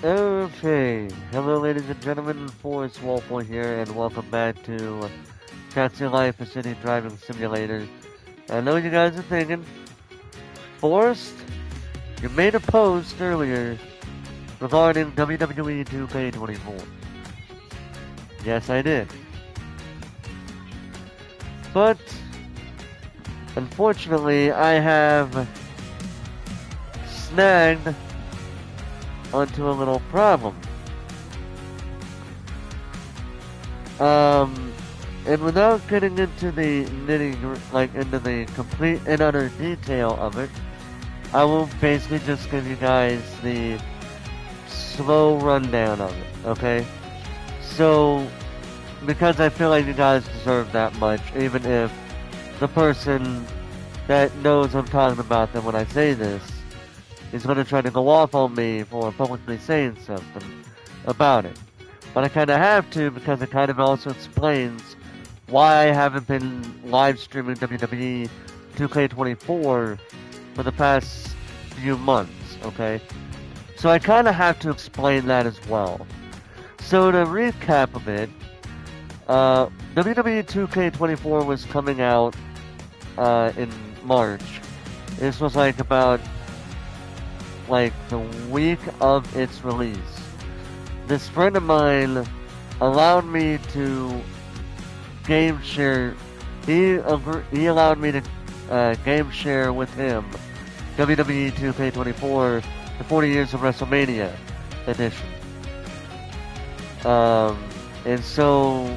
Okay, hello ladies and gentlemen, Forrest Walpole here, and welcome back to Taxi Life, a city driving simulator. I know you guys are thinking, Forrest, you made a post earlier regarding WWE 2K24. Yes, I did. But, unfortunately, I have snagged onto a little problem. Um, and without getting into the into the complete and utter detail of it, I will basically just give you guys the slow rundown of it, okay? So, because I feel like you guys deserve that much, even if the person that knows I'm talking about them when I say this is going to try to go off on me for publicly saying something about it. But I kind of have to because it kind of also explains why I haven't been live streaming WWE 2K24 for the past few months, okay? So I kind of have to explain that as well. So to recap a bit, WWE 2K24 was coming out in March. This was about the week of its release. This friend of mine allowed me to game share. He allowed me to game share with him WWE 2K24, the 40 Years of WrestleMania edition. And so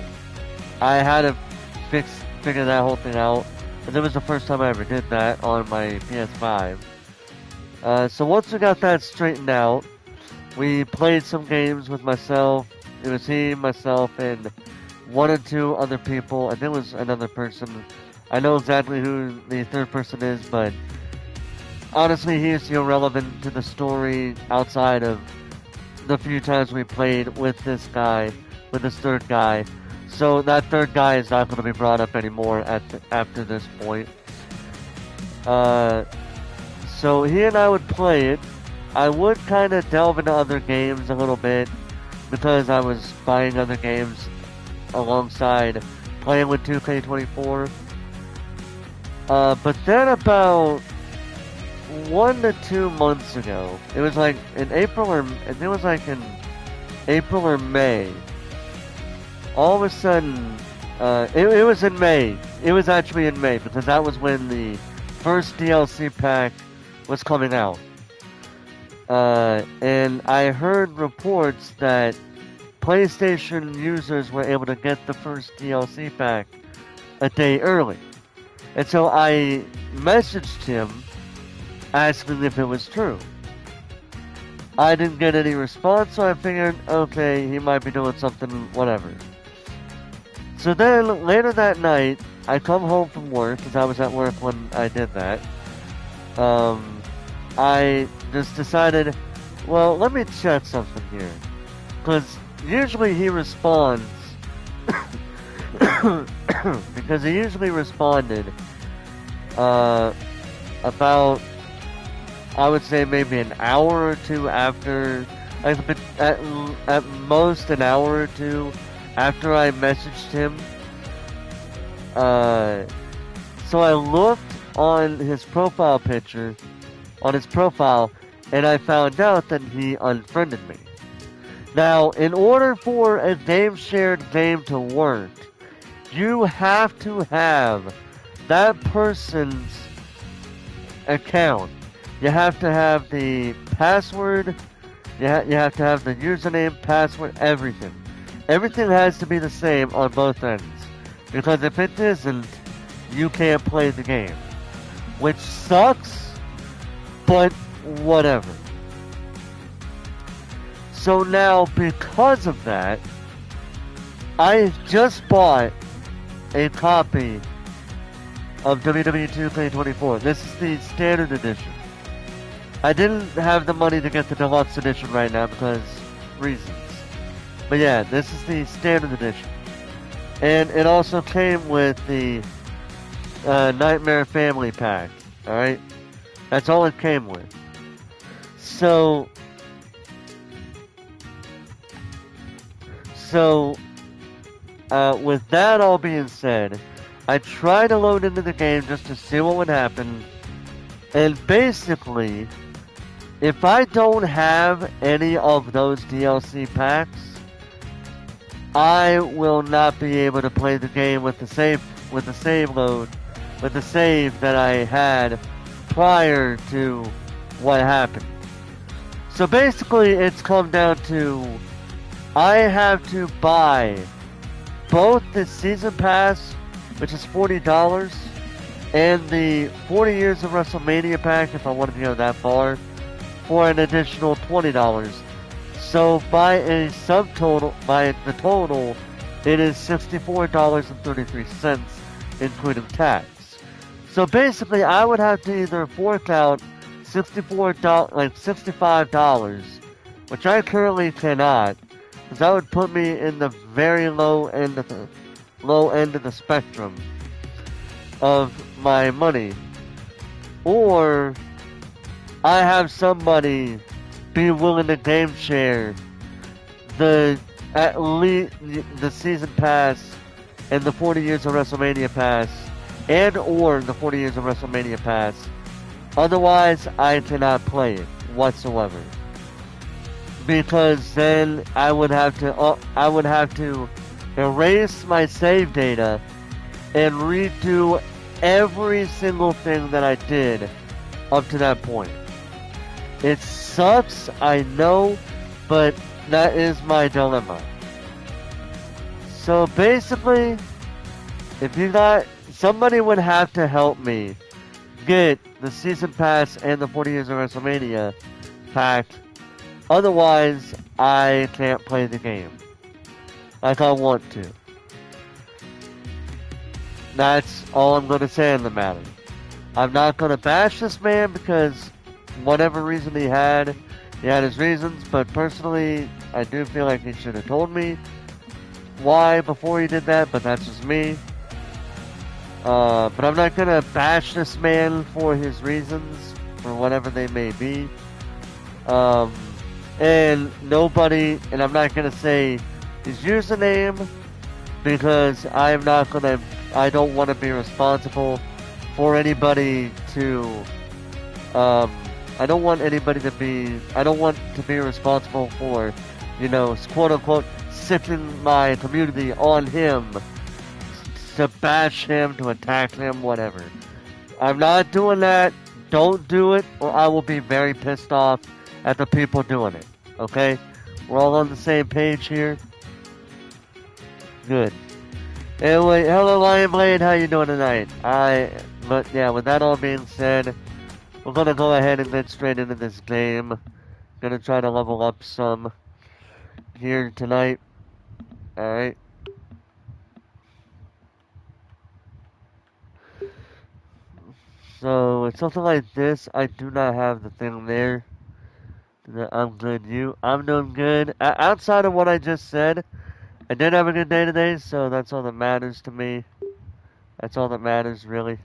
I had to figure that whole thing out. And it was the first time I ever did that on my PS5. So once we got that straightened out, we played some games with myself. It was he, myself, and one or two other people. And there was another person. I know exactly who the third person is, but honestly, he is irrelevant to the story outside of the few times we played with this guy, with this third guy. So that third guy is not going to be brought up anymore after this point. So he and I would play it. I would kind of delve into other games a little bit because I was buying other games alongside playing with 2K24. But then about 1 to 2 months ago, it was in April or May. All of a sudden, it was in May. It was actually in May because that was when the first DLC pack was coming out. And I heard reports that PlayStation users were able to get the first DLC pack a day early. And so I messaged him asking if it was true. I didn't get any response, so I figured, okay, he might be doing something, whatever. So then, later that night, I come home from work, because I was at work when I did that. I just decided, well, let me check something here. Because usually he responds, because he usually responded about, I would say maybe an hour or two after, at most an hour or two after I messaged him. So I looked on his profile picture, on his profile, and I found out that he unfriended me. Now, in order for a game shared game to work, you have to have that person's account. You have to have the password, you have to have the username, password, everything. Everything has to be the same on both ends. Because if it isn't, you can't play the game. Which sucks, but whatever. So now, because of that, I just bought a copy of WWE 2K24. This is the standard edition. I didn't have the money to get the deluxe edition right now because reasons. But yeah, this is the standard edition. And it also came with the Nightmare Family Pack. Alright? That's all it came with. So, So, with that all being said, I tried to load into the game just to see what would happen. And basically, if I don't have any of those DLC packs, I will not be able to play the game with the save load, with the save that I had prior to what happened. So basically, it's come down to I have to buy both the season pass, which is $40, and the 40 Years of WrestleMania pack, if I wanted to go that far, for an additional $20. So by the total, it is $64.33, including tax. So basically, I would have to either fork out $65, which I currently cannot, because that would put me in the very low end of the spectrum of my money, or I have somebody be willing to game share at least the season pass and the 40 Years of WrestleMania pass, and or the 40 Years of WrestleMania pass. Otherwise, I cannot play it whatsoever, because then I would have to erase my save data and redo every single thing that I did up to that point. It sucks, I know, but that is my dilemma. So basically, somebody would have to help me get the season pass and the 40 Years of WrestleMania pack. Otherwise, I can't play the game like I want to. That's all I'm going to say on the matter. I'm not going to bash this man because whatever reason he had his reasons, but personally, I do feel like he should have told me why before he did that, but that's just me. But I'm not going to bash this man for his reasons, for whatever they may be. And I'm not going to say his username, because I don't want to be responsible for anybody to, I don't want to be responsible for, quote unquote, sipping my community on him, to bash him, to attack him, whatever. I'm not doing that. Don't do it, or I will be very pissed off at the people doing it. Okay? We're all on the same page here. Good. Anyway, hello Lion Blade, how you doing tonight? But yeah, with that all being said, we're gonna go ahead and get straight into this game. Gonna try to level up some here tonight. Alright. So, it's something like this. I do not have the thing there. I'm good. I'm doing good. Outside of what I just said, I did have a good day today, so that's all that matters to me. That's all that matters, really.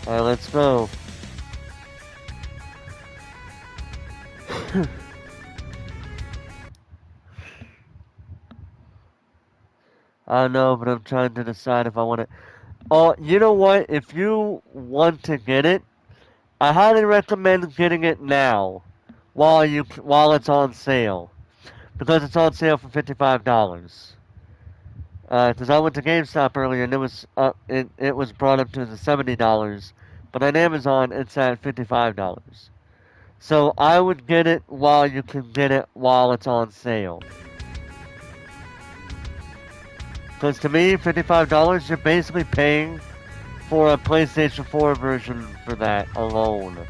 Alright, let's go. I don't know, but I'm trying to decide if I want to. Oh, you know what? If you want to get it, I highly recommend getting it now, while it's on sale, because it's on sale for $55. Because I went to GameStop earlier and it was brought up to the $70, but on Amazon it's at $55. So I would get it while you can get it while it's on sale. Because to me, $55, you're basically paying for a PlayStation 4 version for that alone.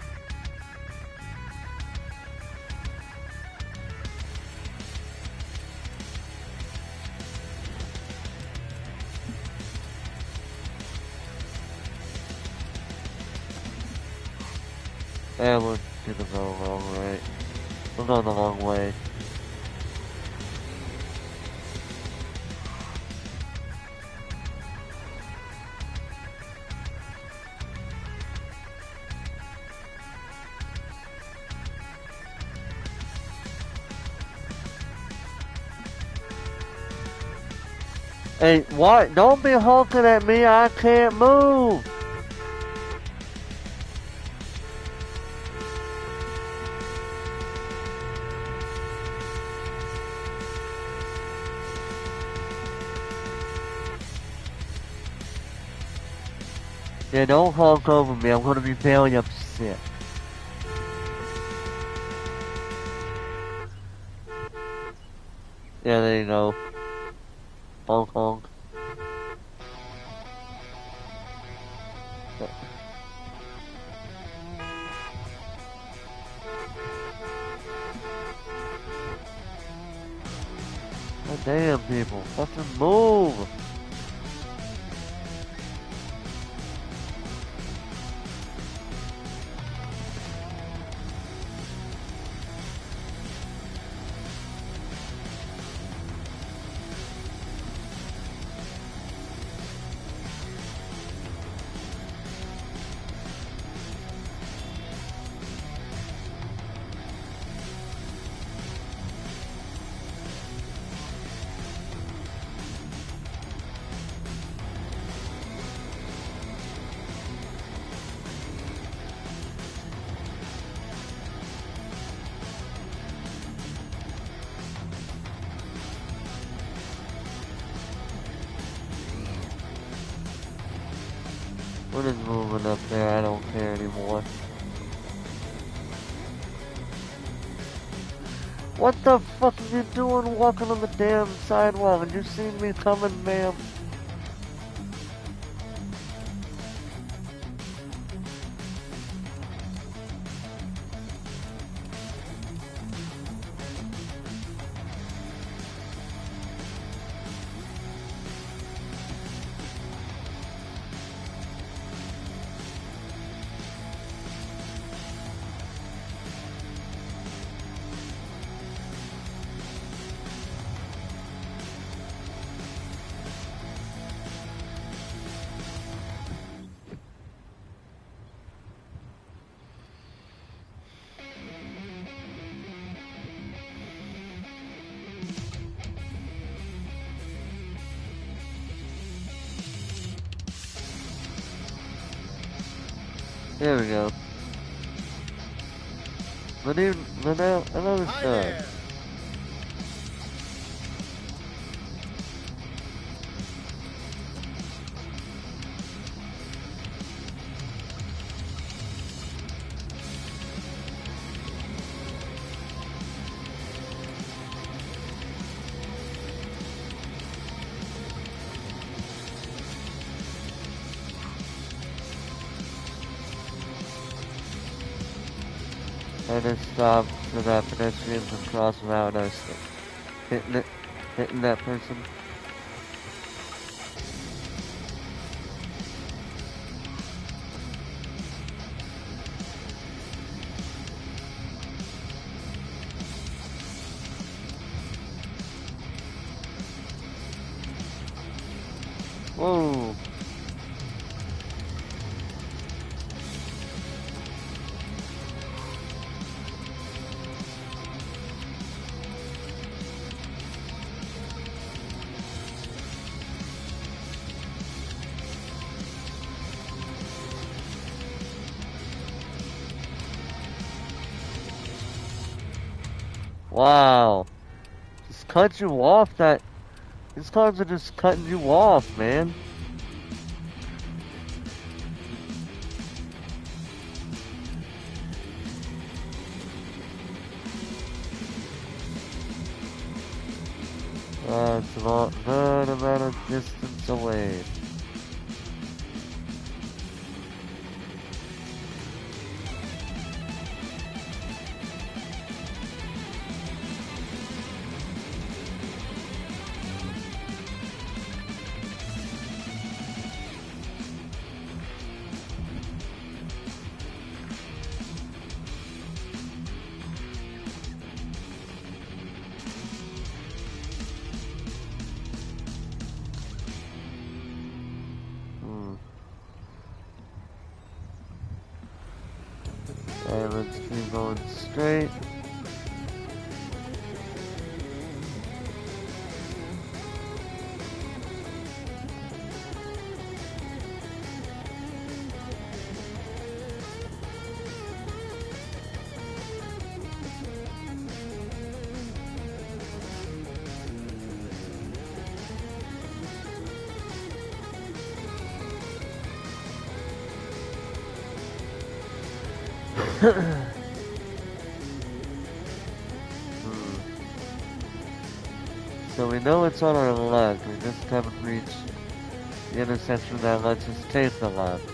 And we're gonna go wrong, right? We're going the wrong way. Hey, what? Don't be honking at me, I can't move! Yeah, don't honk over me, I'm gonna be very upset. Yeah, there you go. Honk honk. God damn, people. Fucking move! We're just moving up there, I don't care anymore. What the fuck are you doing walking on the damn sidewalk? Did you see me coming, ma'am? There we go. Another star. And then stop so that pedestrians can cross without us hitting that person. Whoa. Wow. Just cut you off that. These cars are just cutting you off, man. It's a good amount of distance away. And let's keep going straight. So we know it's on our left, we just haven't reached the intersection that lets us take the left.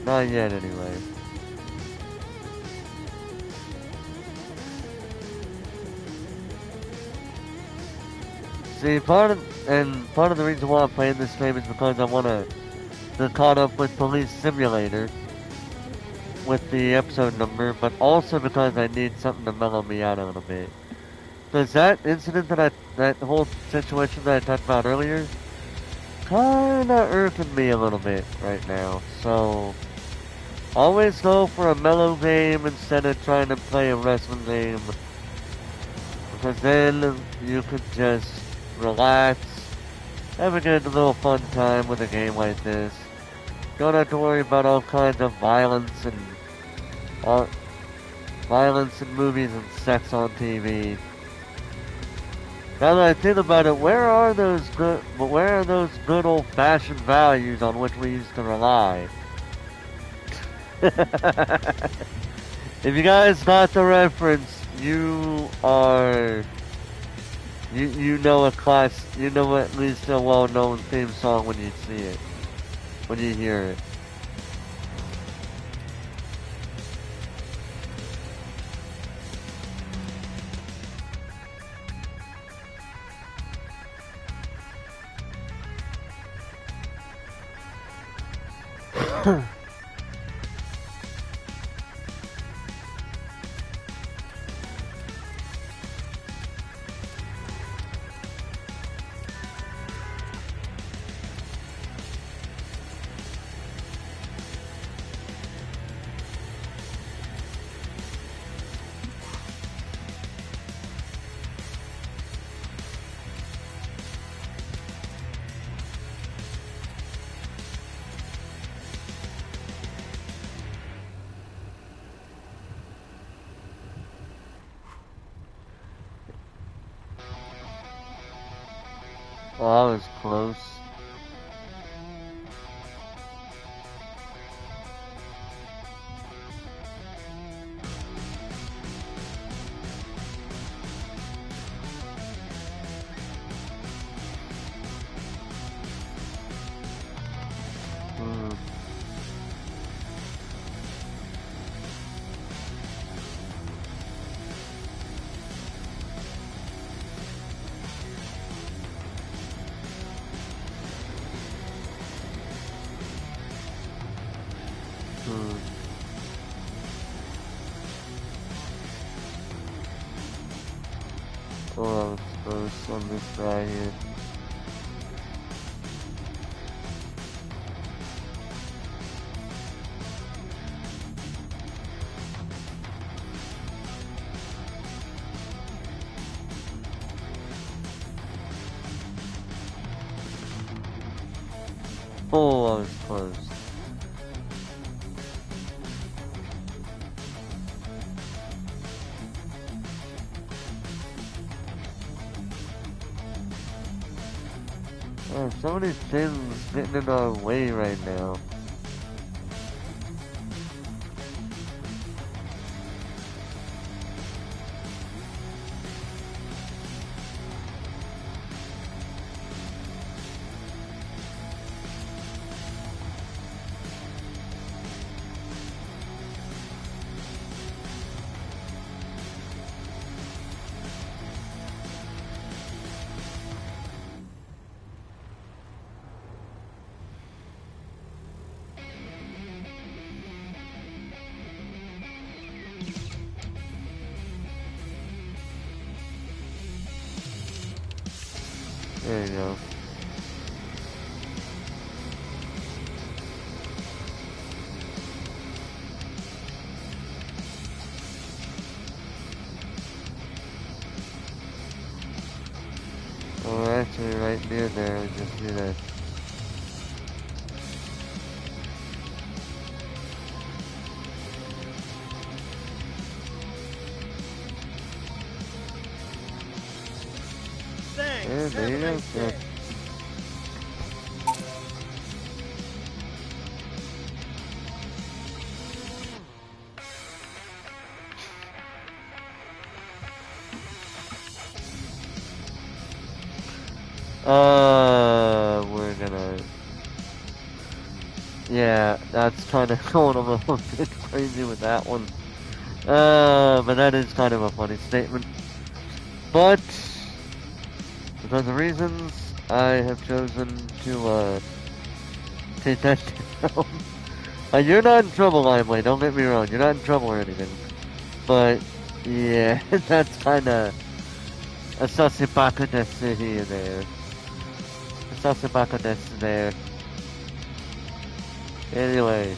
Not yet, anyway. See, part of the reason why I'm playing this game is because I want to get caught up with Police Simulator with the episode number, but also because I need something to mellow me out a little bit. Does that incident that whole situation that I talked about earlier, kinda irking me a little bit right now. So, always go for a mellow game instead of trying to play a wrestling game. Because then you could just relax, have a good little fun time with a game like this. Don't have to worry about all kinds of violence and movies and sex on TV. Now that I think about it, where are those good old-fashioned values on which we used to rely? If you guys got the reference, you know you know at least a well-known theme song when you see it, when you hear it. Well, that was close. Oh, that was close on this guy here. Oh, I was close. Oh, so many things getting in our way right now. There you go. actually right near there. We just need to... Thanks. There you go. Day. We're gonna... Yeah, that's kind of going a little bit crazy with that one. But that is kind of a funny statement. But, because of reasons, I have chosen to, take that down. You're not in trouble, Limelight, don't get me wrong, you're not in trouble or anything. But, yeah, that's kinda a Sasibaka desu there. A Sasibaka desu there. Anyway.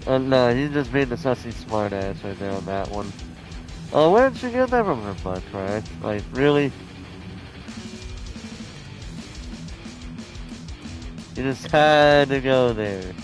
No, he's just being a sussy smartass right there on that one. Oh, where did she get that from her butt crack? Like, really? You just had to go there.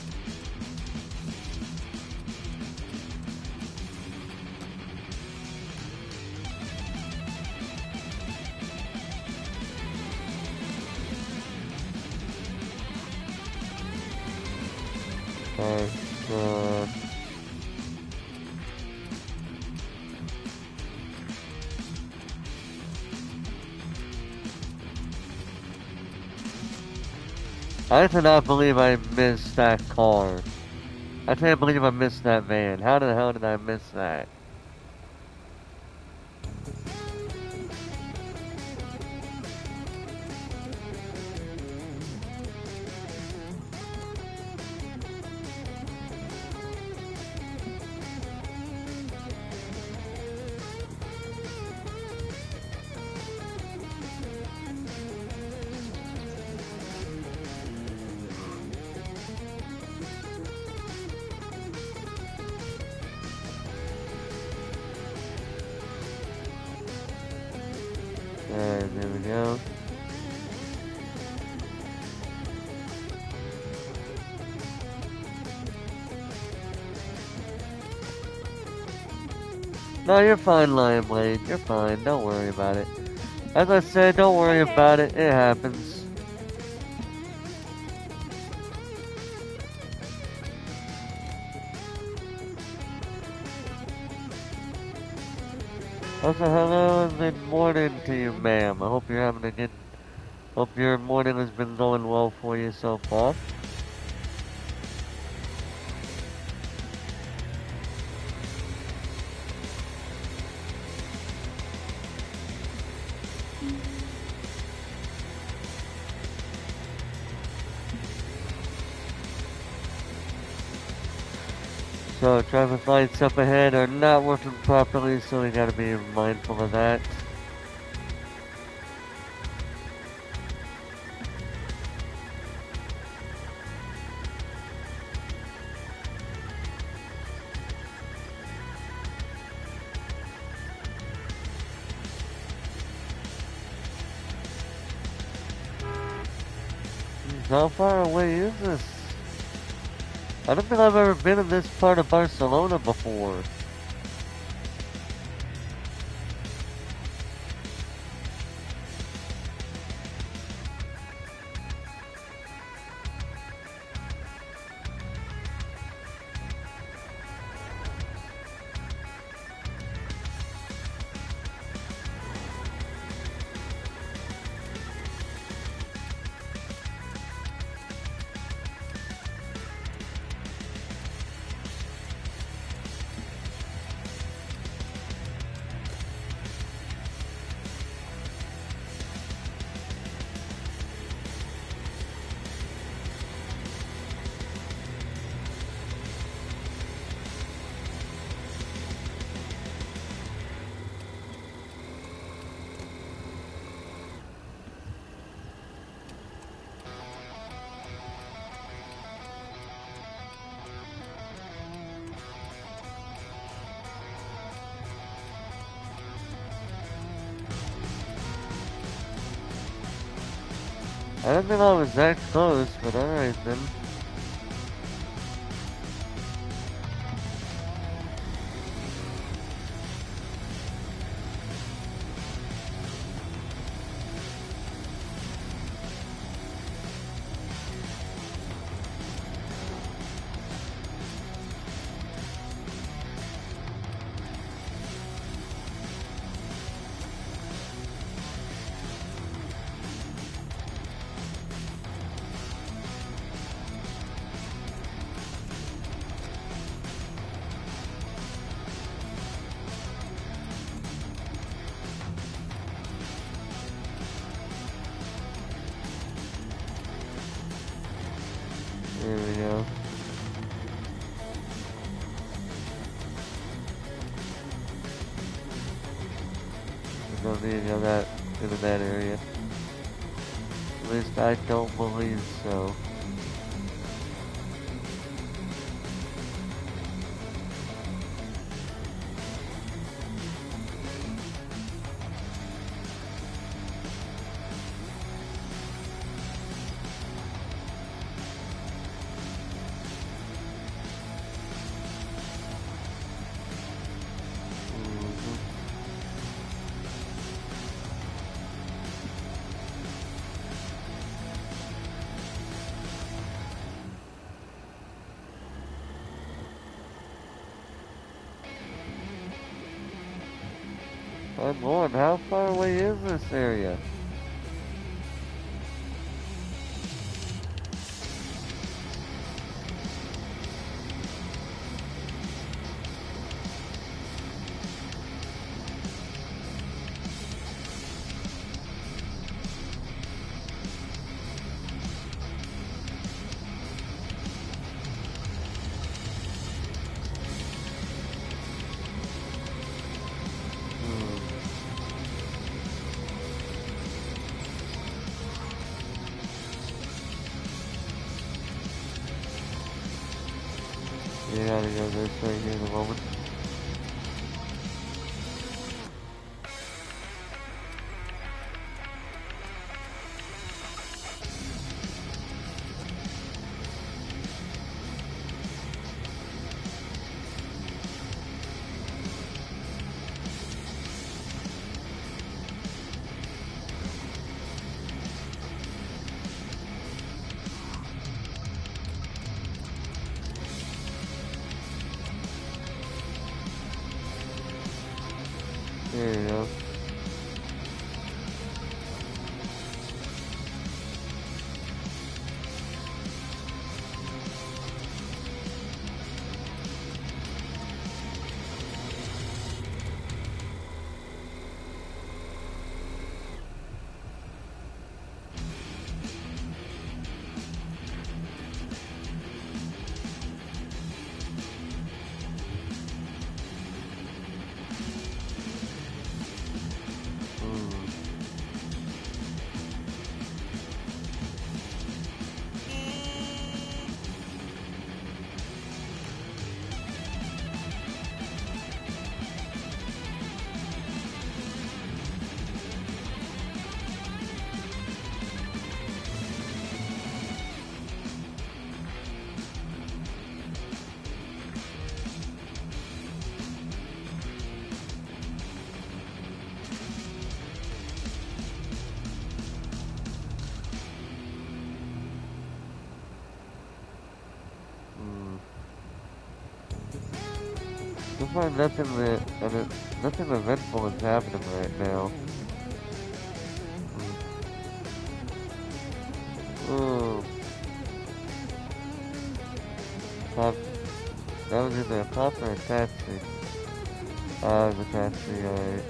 I cannot believe I missed that car. I can't believe I missed that van. How the hell did I miss that? Alright, there we go. No, you're fine, Lion Blade. You're fine. Don't worry about it. As I said, don't worry about it. It happens. Also, hello and good morning to you, ma'am. I hope you're having a good... Hope your morning has been going well for you so far. So traffic lights up ahead are not working properly, so we gotta be mindful of that. How far away is this? I don't think I've ever been in this part of Barcelona before. I don't think I was that close, but alright then. There we go. I don't need to go into that area. At least I don't believe so. My lord, how far away is this area? You gotta go this way here in a moment. There you go. So far, nothing eventful is happening right now. Oh, cop. That was either a cop or a taxi. Ah, the taxi, alright.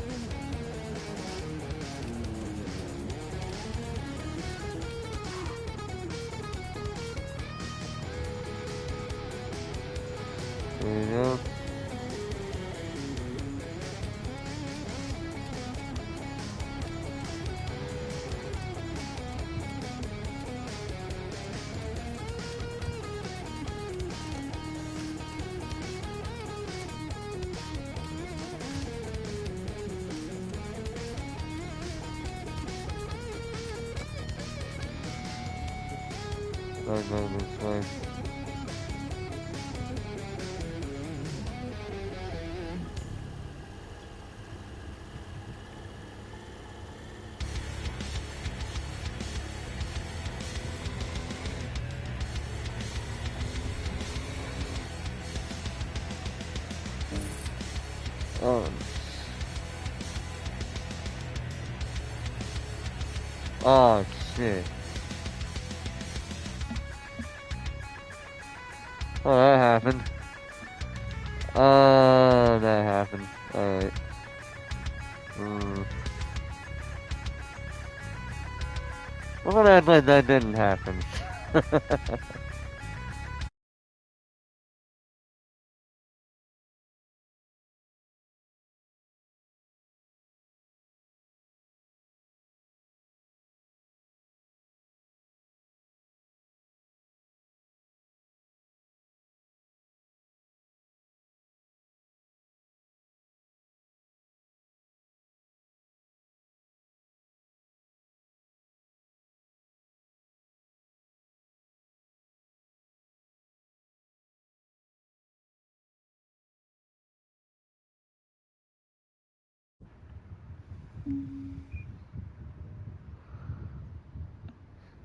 There you go. I go this way. Oh. Oh, shit. Oh, that happened. That happened. Alright. Mm. I'm gonna act like that didn't happen.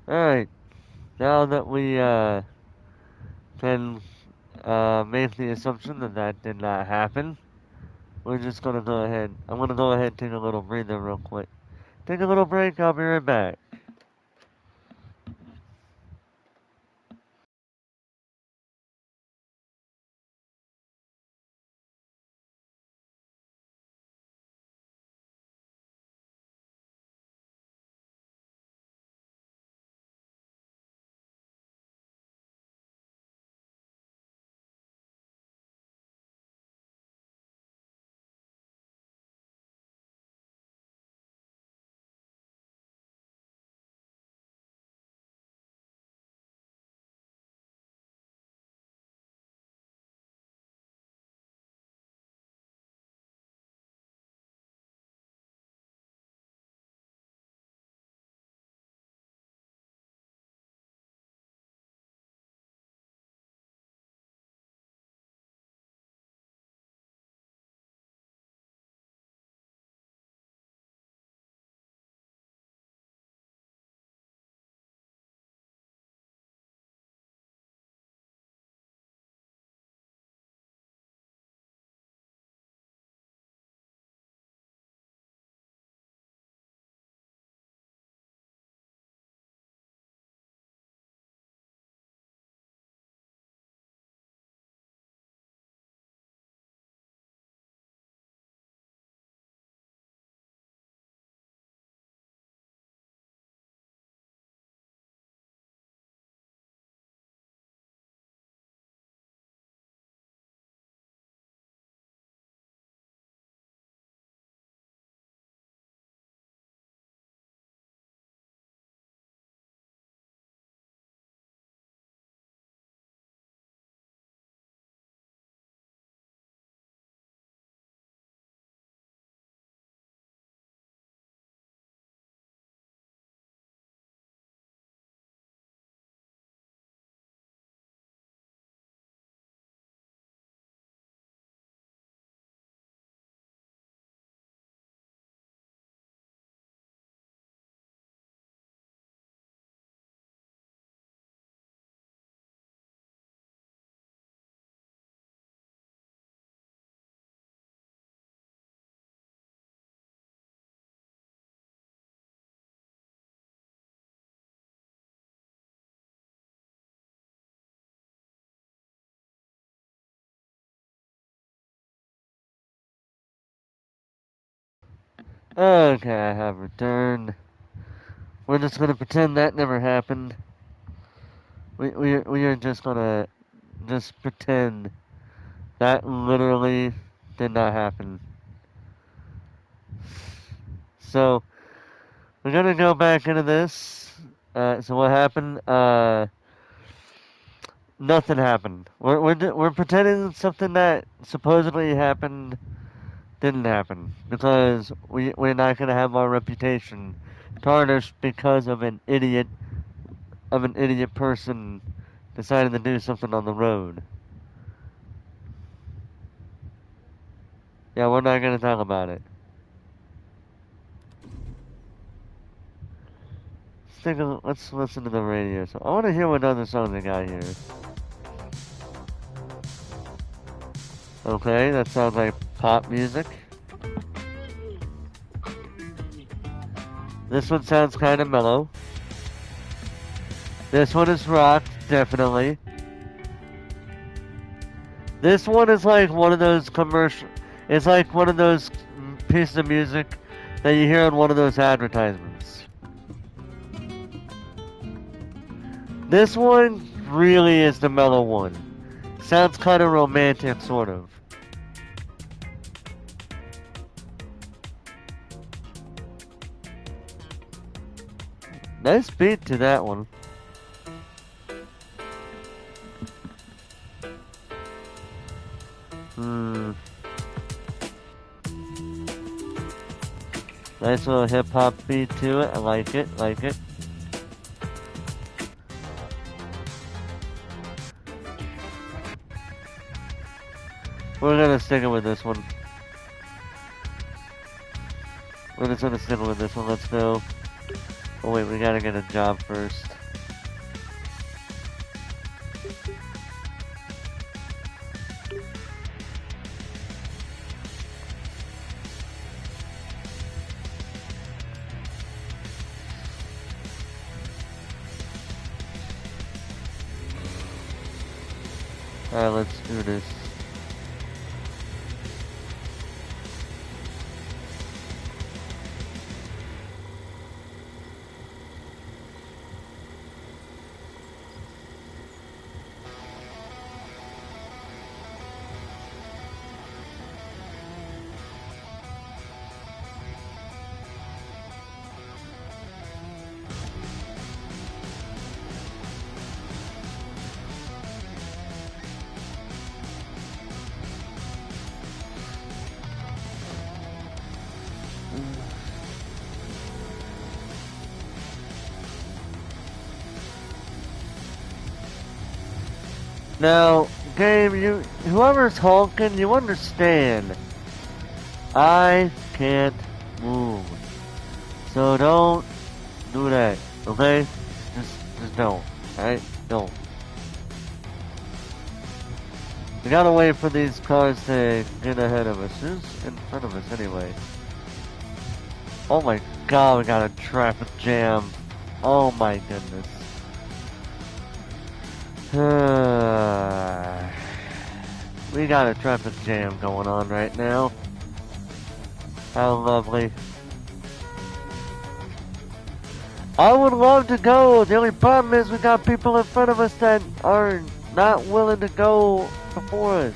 Alright. Now that we, can, make the assumption that that did not happen, we're just gonna go ahead. I'm gonna go ahead and take a little breather real quick. Take a little break, I'll be right back. Okay, I have returned. We're just gonna pretend that never happened. We are just gonna just pretend that literally did not happen. So we're gonna go back into this. So what happened? Nothing happened. We're pretending something that supposedly happened didn't happen because we're not gonna have our reputation tarnished because of an idiot of an idiot person deciding to do something on the road. Yeah, we're not gonna talk about it. Let's listen to the radio. So I want to hear what other songs they got here. Okay, that sounds like pop music. This one sounds kind of mellow. This one is rock, definitely. This one is like one of those commercial. It's like one of those pieces of music that you hear on one of those advertisements. This one really is the mellow one. Sounds kind of romantic, sort of. Nice beat to that one. Nice little hip hop beat to it. I like it, like it. We're gonna stick it with this one. We're just gonna stick it with this one. Let's go. Oh wait, we gotta get a job first. Alright, let's do this. Now, game, whoever's honking, you understand. I can't move. So don't do that, okay? Just don't, alright? Don't. We gotta wait for these cars to get ahead of us. Who's in front of us anyway? Oh my god, we got a traffic jam. Oh my goodness. We got a traffic jam going on right now. How lovely. I would love to go. The only problem is we got people in front of us that are not willing to go before us.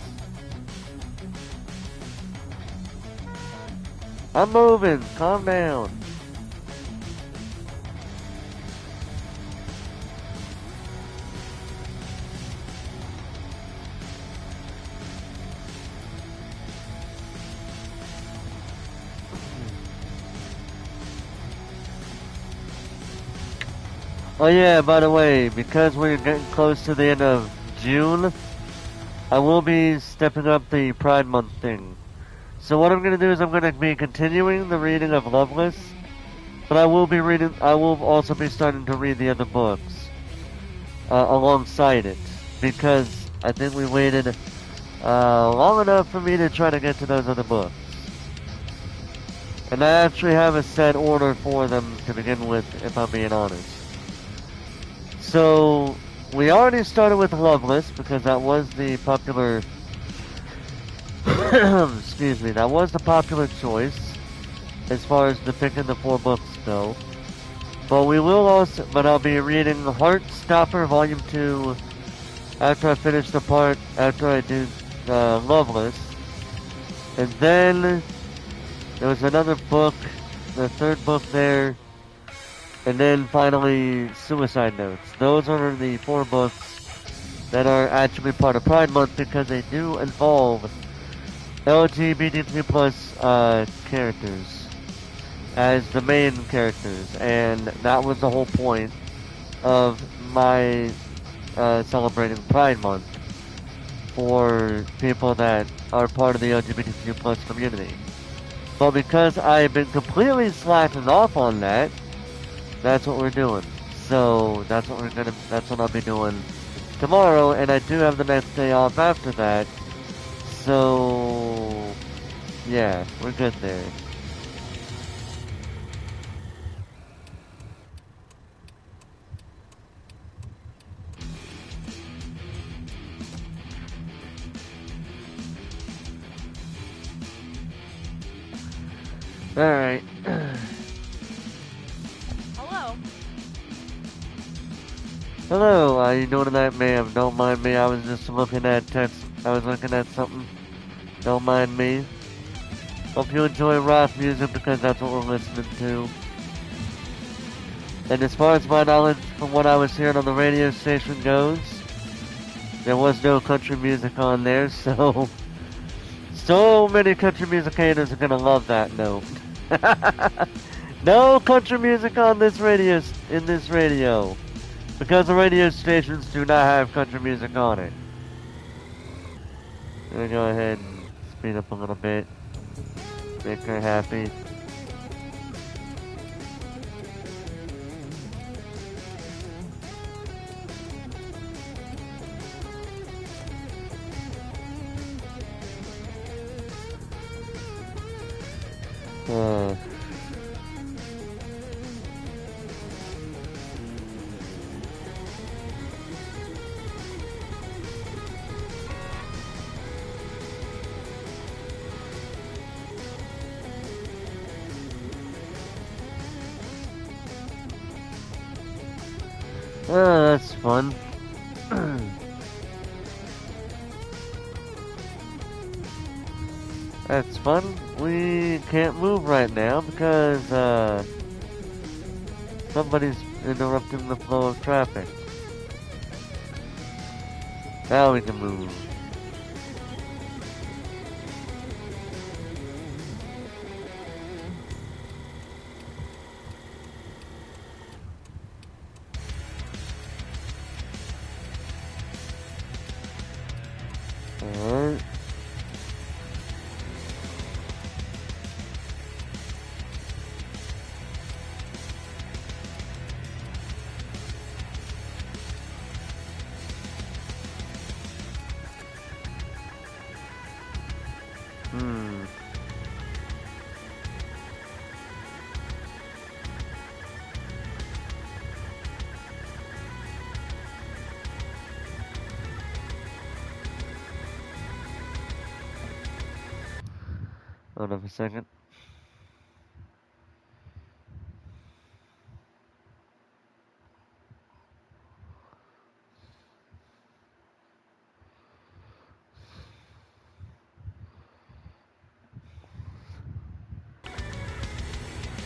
I'm moving. Calm down. Oh yeah, by the way, because we're getting close to the end of June, I will be stepping up the Pride Month thing. So what I'm going to do is I'm going to be continuing the reading of Loveless, but I will also be starting to read the other books alongside it, because I think we waited long enough for me to try to get to those other books. And I actually have a set order for them to begin with, if I'm being honest. So, we already started with Loveless, because that was the popular, excuse me, that was the popular choice, as far as picking the 4 books go. But I'll be reading Heartstopper Volume 2, after I do Loveless. And then, there was another book, the 3rd book there, and then finally, Suicide Notes. Those are the 4 books that are actually part of Pride Month because they do involve LGBTQ plus characters as the main characters. And that was the whole point of my celebrating Pride Month for people that are part of the LGBTQ plus community. But because I've been completely slacking off on that, that's what we're doing. So that's what I'll be doing tomorrow, and I do have the next day off after that. So yeah, we're good there. Alright. Hello. Hello, how you doing tonight, ma'am? Don't mind me, I was just looking at text. I was looking at something. Don't mind me. Hope you enjoy rock music because that's what we're listening to. And as far as my knowledge from what I was hearing on the radio station goes, there was no country music on there, so so many country music haters are gonna love that note. No country music on this radio because the radio stations do not have country music on it. Let me go ahead and speed up a little bit, make her happy. Uh, that's fun. That's fun. We can't move right now because somebody's interrupting the flow of traffic. Now we can move. Alright. Hmm. Hold on a second.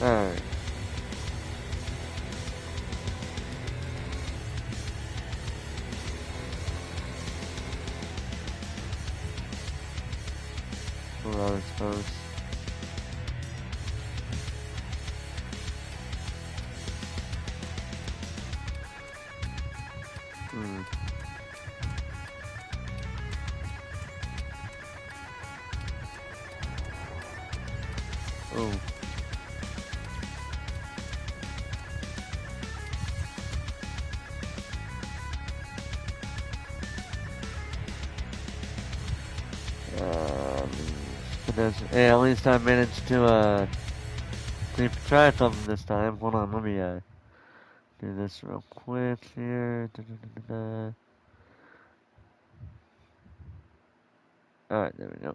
Alright. Hold on, I suppose. Hmm. Oh. Yeah, at least I managed to keep track of them this time. Hold on, let me do this real quick here. Alright, there we go.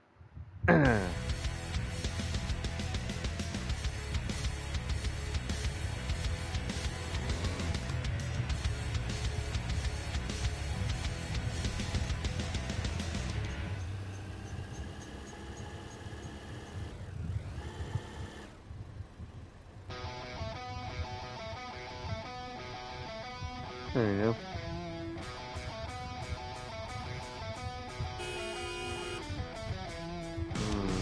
There you go. Hmm.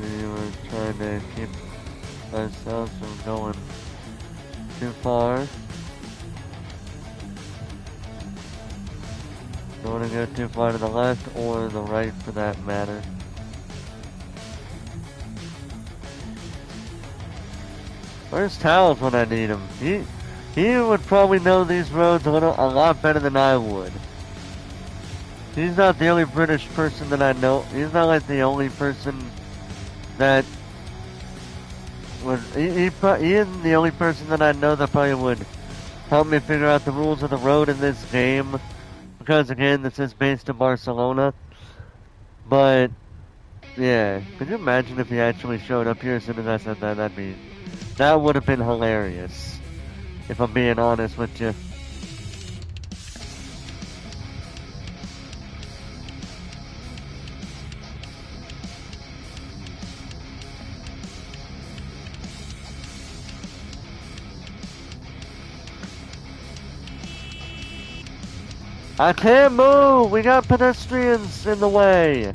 We were trying to keep ourselves from going too far. Don't want to go too far to the left or the right for that matter. Where's Towels when I need him? He would probably know these roads a lot better than I would. He's not the only British person that I know. He's not like the only person that would. He isn't the only person that I know that probably would help me figure out the rules of the road in this game. Because again, this is based in Barcelona. But yeah, could you imagine if he actually showed up here as soon as I said that? That would have been hilarious. If I'm being honest with you. I can't move! We got pedestrians in the way!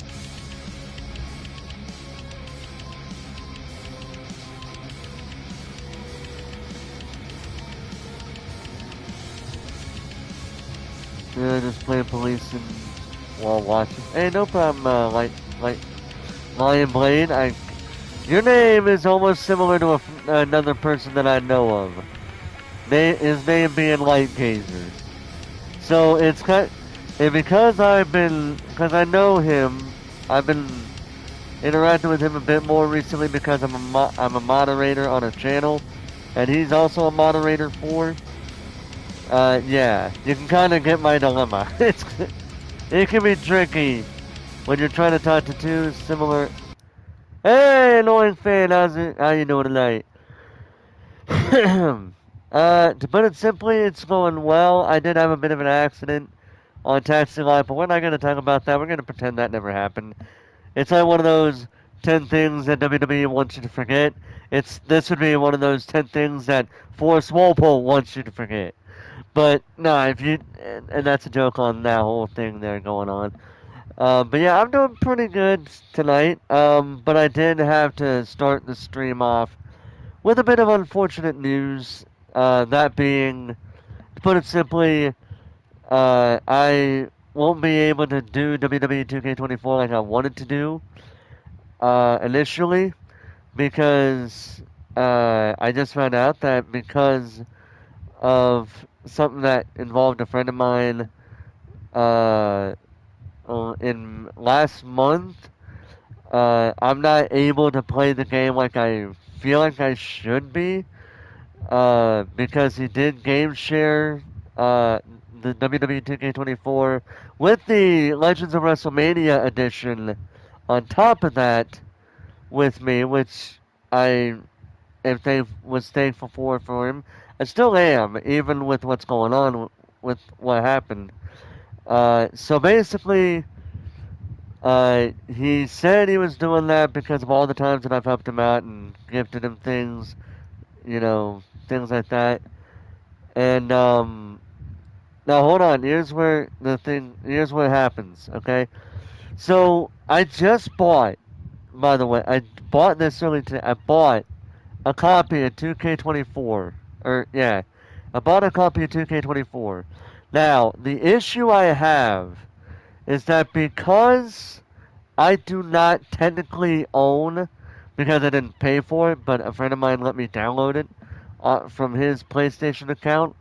Yeah, just play police and while watching. Hey, no problem, Lion Blade. Your name is almost similar to another person that I know of. His name being Light Gazer. So it's and because I know him, I've been interacting with him a bit more recently because I'm a moderator on a channel, and he's also a moderator for. Yeah, you can kind of get my dilemma. It can be tricky when you're trying to talk to two similar. Hey, annoying fan, how you doing tonight? To put it simply, it's going well. I did have a bit of an accident on Taxi Live, but we're not going to talk about that. We're going to pretend that never happened. It's like one of those 10 things that WWE wants you to forget. This would be one of those 10 things that Forrest Walpole wants you to forget. But no, and that's a joke on that whole thing there going on. But yeah, I'm doing pretty good tonight. But I did have to start the stream off with a bit of unfortunate news. That being, to put it simply, I won't be able to do WWE 2K24 like I wanted to do initially because I just found out that because of something that involved a friend of mine in last month. I'm not able to play the game like I feel like I should be because he did game share the WWE 2K24 with the Legends of WrestleMania edition on top of that with me, which I was thankful for him. I still am, even with what's going on with what happened. So basically, he said he was doing that because of all the times that I've helped him out and gifted him things, things like that. And now hold on. Here's what happens. Okay, so I just bought. By the way, I bought this early today. I bought a copy of 2K24. I bought a copy of 2K24. Now, the issue I have is that because I do not technically own, because I didn't pay for it, but a friend of mine let me download it from his PlayStation account,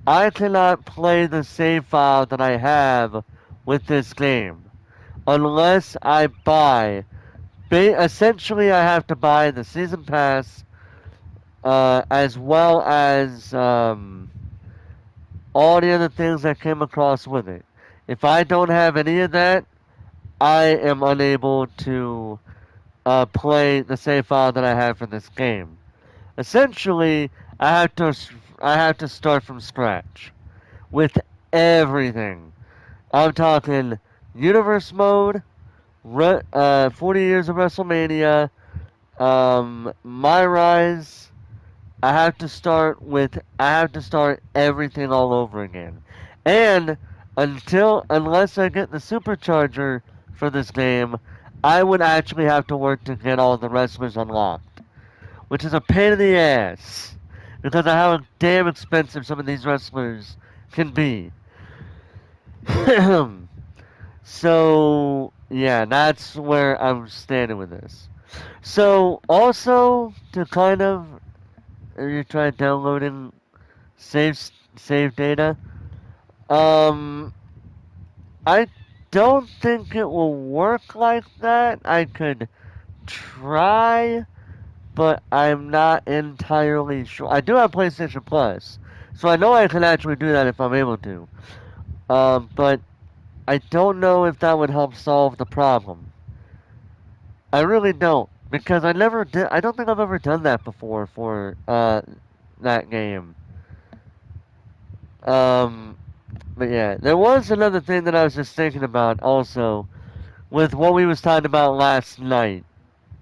I cannot play the save file that I have with this game unless I buy. Essentially, I have to buy the season pass as well as all the other things that came across with it. If I don't have any of that, I am unable to play the save file that I have for this game. Essentially, I have to start from scratch with everything. I'm talking universe mode, 40 years of WrestleMania, My Rise. I have to start everything all over again. And unless I get the supercharger for this game, I would actually have to work to get all the wrestlers unlocked, which is a pain in the ass because of how damn expensive some of these wrestlers can be. So, yeah, that's where I'm standing with this. So, also, to kind of, you try downloading save, save data, um, I don't think it will work like that. I could try, but I'm not entirely sure. I do have PlayStation Plus, so I know I can actually do that if I'm able to. But I don't know if that would help solve the problem. I really don't, because I never did. I don't think I've ever done that before for that game. Um, but yeah, there was another thing that I was just thinking about also with what we was talking about last night.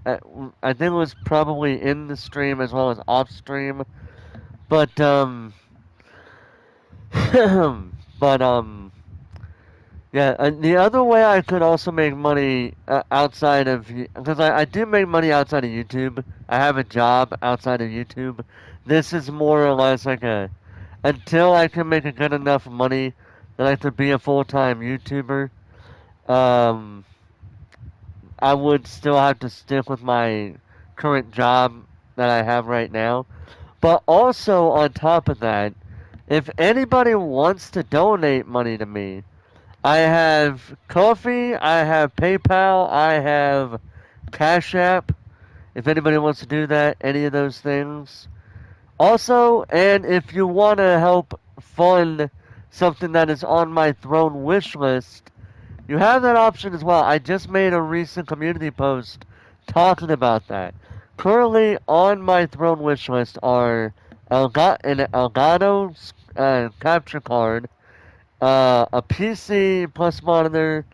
I, I think it was probably in the stream as well as off stream, but but yeah, the other way I could also make money outside of, because I do make money outside of YouTube. I have a job outside of YouTube. This is more or less like a, until I can make a good enough money that I could be a full-time YouTuber. Um, I would still have to stick with my current job that I have right now. But also on top of that, if anybody wants to donate money to me, I have Ko-fi, I have PayPal, I have Cash App. If anybody wants to do that, any of those things. Also, and if you want to help fund something that is on my throne wish list, you have that option as well. I just made a recent community post talking about that. Currently on my throne wish list are an Elgato capture card, a PC plus monitor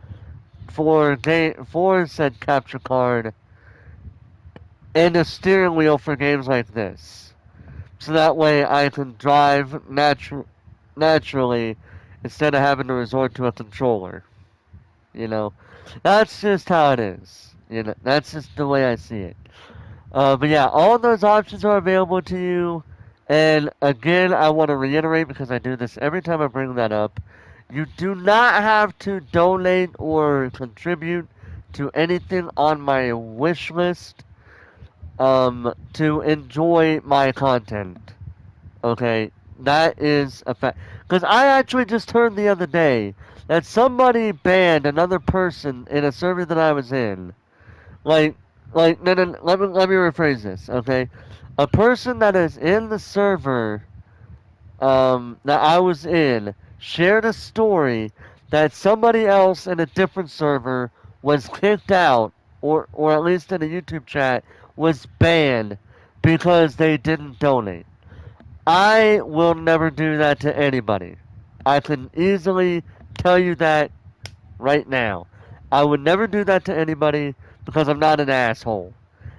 for said capture card, and a steering wheel for games like this. So that way I can drive naturally instead of having to resort to a controller. You know, that's just how it is. You know, that's just the way I see it. But yeah, all those options are available to you. And again, I want to reiterate because I do this every time I bring that up. You do not have to donate or contribute to anything on my wish list to enjoy my content. Okay, that is a fact. Because I actually just heard the other day that somebody banned another person in a server that I was in. Like, no, no, let me rephrase this, okay? A person that is in the server that I was in shared a story that somebody else in a different server was kicked out, or at least in a YouTube chat, was banned because they didn't donate. I will never do that to anybody. I can easily tell you that right now. I would never do that to anybody because I'm not an asshole.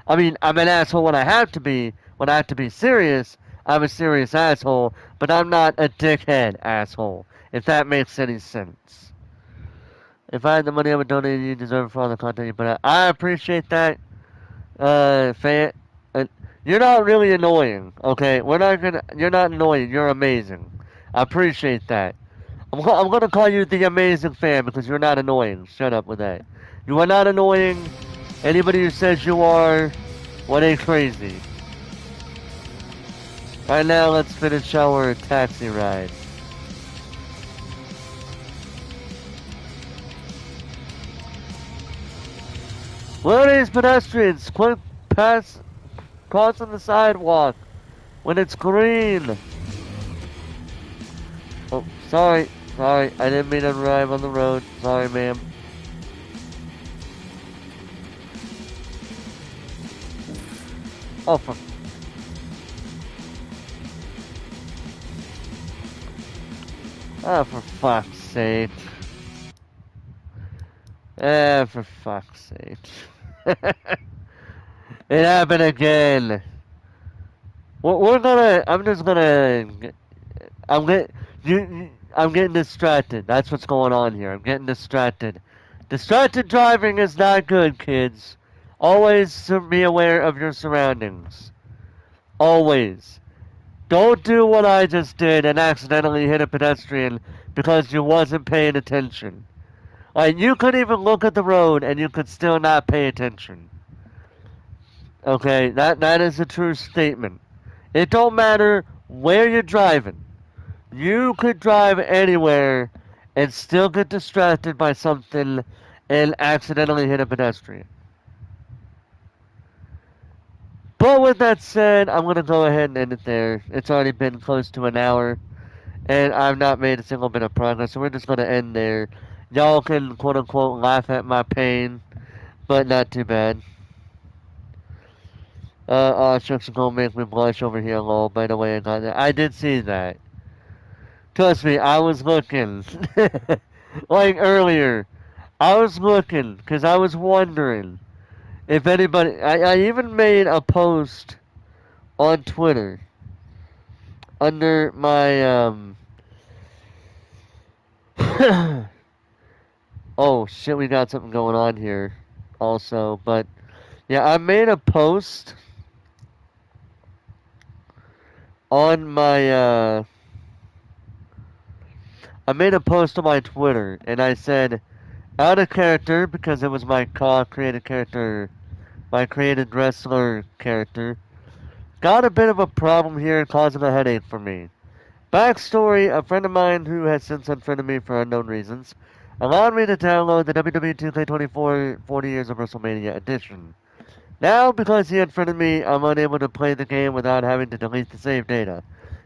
I mean, I'm an asshole when I have to be. When I have to be serious, I'm a serious asshole, but I'm not a dickhead asshole, if that makes any sense. If I had the money, I would donate. You deserve it for all the content you put out. I appreciate that, fan. Uh, you're not really annoying, okay? We're not gonna. You're not annoying. You're amazing. I appreciate that. I'm gonna call you the amazing fan because you're not annoying. Shut up with that. You are not annoying. Anybody who says you are, well, they crazy. Right now, let's finish our taxi ride. Ladies pedestrians, quit crossing the sidewalk when it's green. Oh, sorry, sorry, I didn't mean to drive on the road. Sorry, ma'am. Oh, for fuck's sake. For fuck's sake. It happened again. We're gonna. I'm just gonna. I'm getting. I'm getting distracted. That's what's going on here. I'm getting distracted. Distracted driving is not good, kids. Always be aware of your surroundings. Always. Don't do what I just did and accidentally hit a pedestrian because you wasn't paying attention. Like, you could even look at the road and you could still not pay attention. Okay, that is a true statement. It don't matter where you're driving. You could drive anywhere and still get distracted by something and accidentally hit a pedestrian. But with that said, I'm going to go ahead and end it there. It's already been close to an hour, and I've not made a single bit of progress, so we're just going to end there. Y'all can quote unquote laugh at my pain, but not too bad. Shucks are gonna make me blush over here, lol. By the way, I got that. I did see that. Trust me, I was looking. Like earlier, I was looking because I was wondering if anybody. I even made a post on Twitter under my oh shit, we got something going on here also. But yeah, I made a post on my I made a post on my Twitter and I said out of character because it was my created character, my created wrestler character. Got a bit of a problem here causing a headache for me. Backstory, a friend of mine who has since unfriended me for unknown reasons allowed me to download the WWE 2K24 40 Years of WrestleMania edition. Now, because he unfriended me, I'm unable to play the game without having to delete the save data.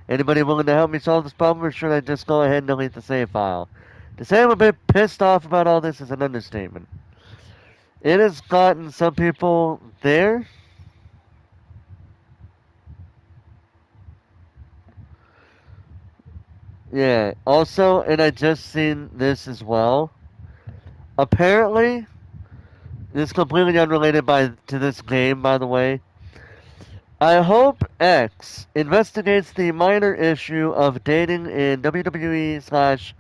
Anybody willing to help me solve this problem, or should I just go ahead and delete the save file? To say I'm a bit pissed off about all this is an understatement. It has gotten some people there. Yeah, also, and I just seen this as well. Apparently, this is completely unrelated to this game, by the way. I hope X investigates the minor issue of dating in WWE slash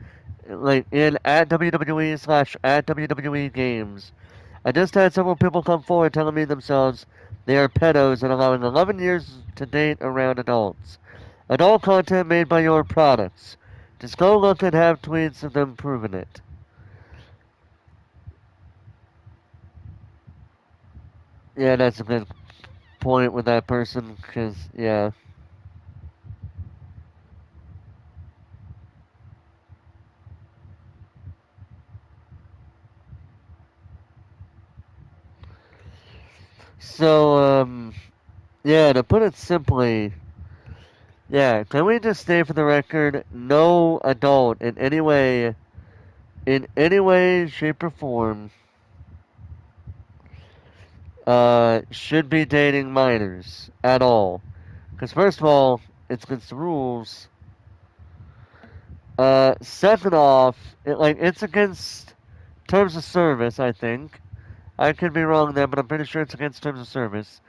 like in at WWE slash at WWE games. I just had several people come forward telling me themselves they are pedos and allowing 11 years to date around adults. Adult content made by your products. Just go look and have tweets of them proving it. Yeah, that's a good point with that person, because, yeah. So, yeah, to put it simply, yeah, can we just say for the record, no adult in any way, shape, or form, should be dating minors at all. Because first of all, it's against the rules. Second off, it's against terms of service, I think. I could be wrong there, but I'm pretty sure it's against terms of service.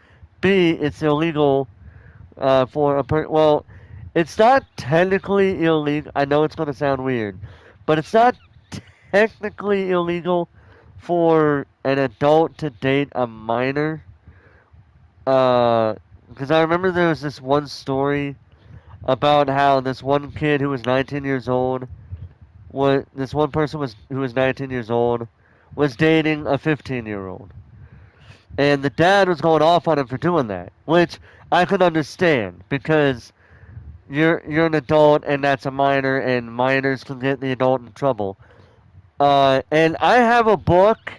B, it's illegal for well, it's not technically illegal. I know it's going to sound weird, but it's not technically illegal for an adult to date a minor. Because I remember there was this one story about how this one kid who was 19 years old, this one person who was 19 years old, was dating a 15-year-old, and the dad was going off on him for doing that, which I could understand because you're an adult and that's a minor, and minors can get the adult in trouble. And I have a book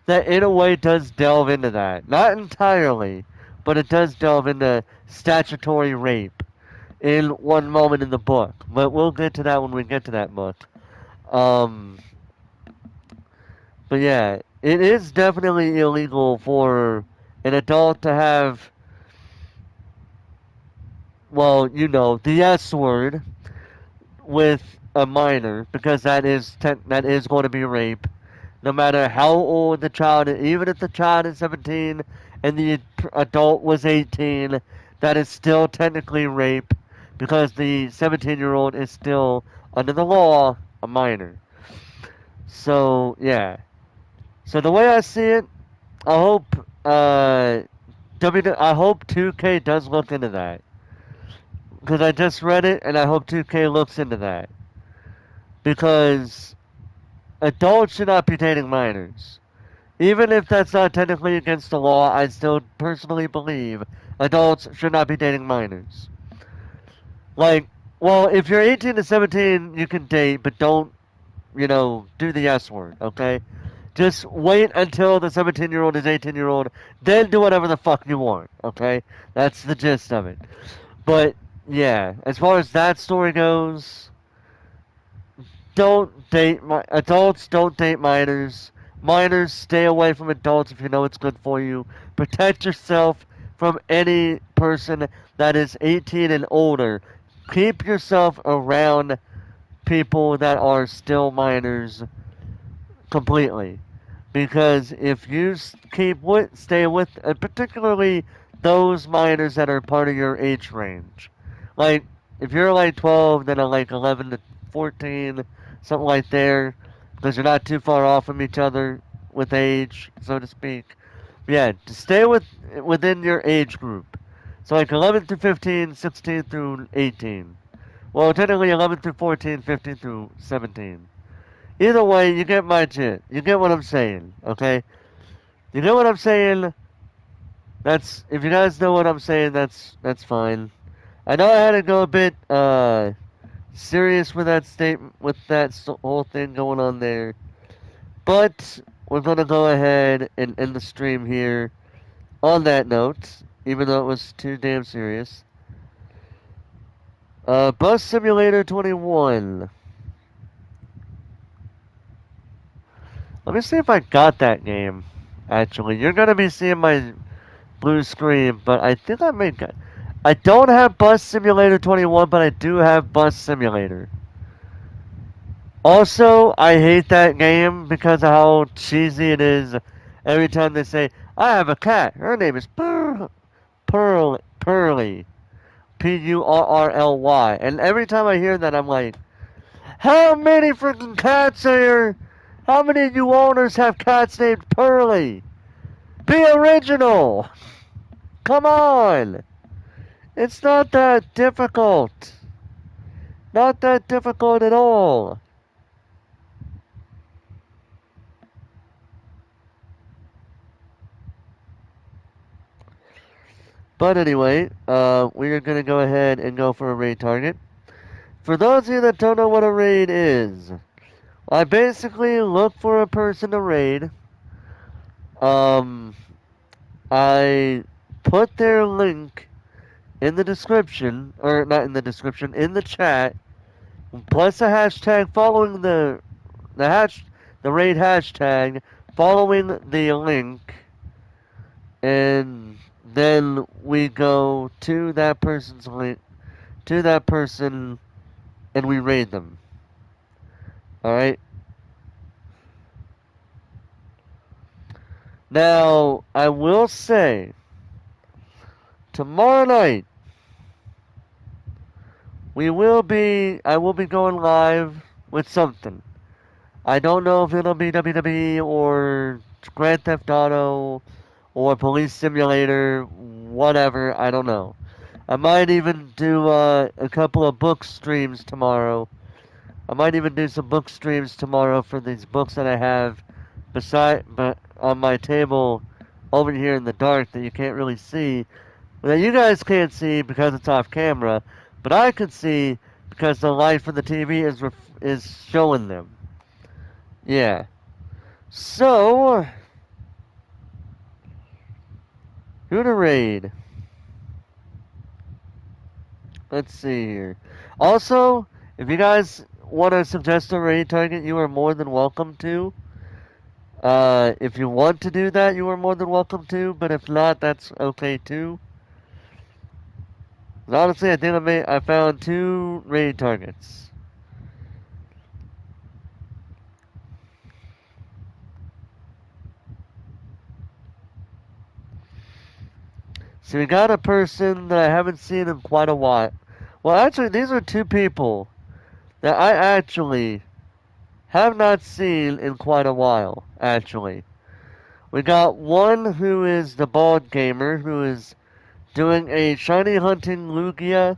that in a way does delve into that. Not entirely, but it does delve into statutory rape in one moment in the book. But we'll get to that when we get to that book. Um, but yeah, it is definitely illegal for an adult to have, well, the S word with a minor, because that is going to be rape. No matter how old the child is, even if the child is 17 and the adult was 18, that is still technically rape because the 17-year-old is still, under the law, a minor. So, yeah. So the way I see it, I hope I hope 2K does look into that because I just read it and I hope 2K looks into that because adults should not be dating minors. Even if that's not technically against the law, I still personally believe adults should not be dating minors. Like, well, if you're 18 to 17, you can date, but don't, do the S word, okay? Just wait until the 17-year-old is 18-year-old, then do whatever the fuck you want, okay? That's the gist of it. But, yeah, as far as that story goes, adults don't date minors. Minors, stay away from adults if you know it's good for you. Protect yourself from any person that is 18 and older. Keep yourself around people that are still minors completely. Because if you stay with, particularly those minors that are part of your age range, like if you're like 12, then like 11 to 14, something like there, because you're not too far off from each other with age, so to speak. Yeah, to stay within your age group. So like 11 through 15, 16 through 18. Well, technically 11 through 14, 15 through 17. Either way, you get my shit. You get what I'm saying, okay? You know what I'm saying? That's if you guys know what I'm saying, that's fine. I know I had to go a bit serious with that statement, with that whole thing going on there, but we're gonna go ahead and end the stream here on that note, even though it was too damn serious. Bus Simulator 21. Let me see if I got that game. Actually, you're gonna be seeing my blue screen, but I think I may got. I don't have Bus Simulator 21, but I do have Bus Simulator. Also, I hate that game because of how cheesy it is. Every time they say, "I have a cat. Her name is Pearly, Purrly," and every time I hear that, I'm like, "How many freaking cats are here? How many of you owners have cats named Pearly? Be original! Come on! It's not that difficult. Not that difficult at all." But anyway, we are going to go ahead and go for a raid target. For those of you that don't know what a raid is, I basically look for a person to raid. I put their link in the description, or not in the description, in the chat, plus a hashtag following the raid hashtag following the link, and then we go to that person's link, to that person, and we raid them. Alright? Now, I will say, tomorrow night, I will be going live with something. I don't know if it'll be WWE or Grand Theft Auto or Police Simulator, whatever, I don't know. I might even do a couple of book streams tomorrow. I might even do some book streams tomorrow for these books that I have but on my table over here in the dark that you can't really see. That you guys can't see because it's off camera, but I can see because the light from the TV is showing them. Yeah. So, who to raid? Let's see here. Also, if you guys want to suggest a raid target, you are more than welcome to. If you want to do that, you are more than welcome to. But if not, that's okay too. Honestly, I think I found 2 raid targets. So we got a person that I haven't seen in quite a while. Well, actually, these are 2 people that I actually have not seen in quite a while, actually. We got one who is the bald gamer who is doing a shiny hunting Lugia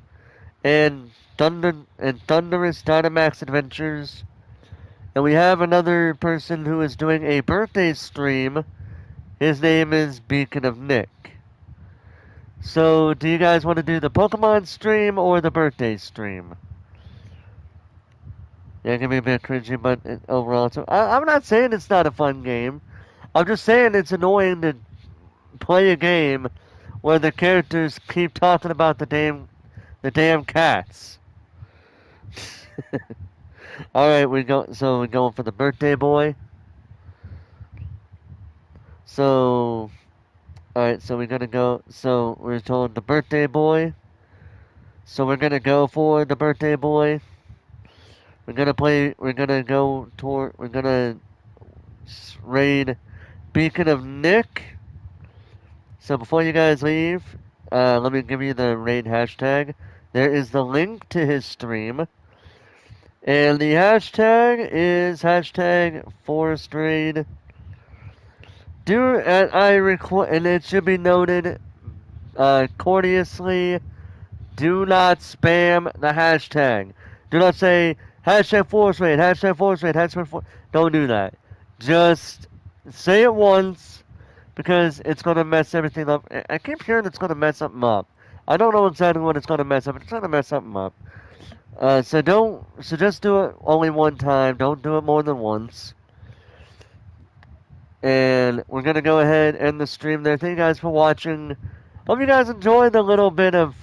and Thunderous Dynamax Adventures. And we have another person who is doing a birthday stream. His name is Beacon of Nick. So, do you guys want to do the Pokemon stream or the birthday stream? Yeah, it can be a bit cringy, but overall, I'm not saying it's not a fun game. I'm just saying it's annoying to play a game where the characters keep talking about the damn cats. All right, so we're going for the birthday boy. So, all right, so we're gonna go. So we're told the birthday boy. So we're gonna go for the birthday boy. We're gonna play. We're gonna go toward. We're gonna raid Beacon of Nick. So before you guys leave, let me give you the raid hashtag. There is the link to his stream. And the hashtag is hashtag Forest Raid. And it should be noted, courteously, do not spam the hashtag. Do not say hashtag Forest Raid, hashtag Forest Raid, hashtag Forest. Don't do that. Just say it once, because it's gonna mess everything up. I keep hearing it's gonna mess something up. I don't know exactly what it's gonna mess up. It's gonna mess something up. So just do it only one time. Don't do it more than once. And we're gonna go ahead and end the stream there. Thank you guys for watching. Hope you guys enjoyed the little bit of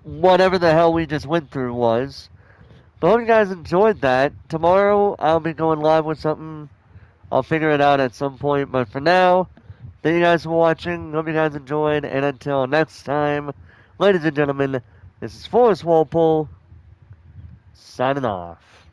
whatever the hell we just went through was. But hope you guys enjoyed that. Tomorrow I'll be going live with something. I'll figure it out at some point. But for now, thank you guys for watching. Hope you guys enjoyed. And until next time, ladies and gentlemen, this is Forrest Walpole, signing off.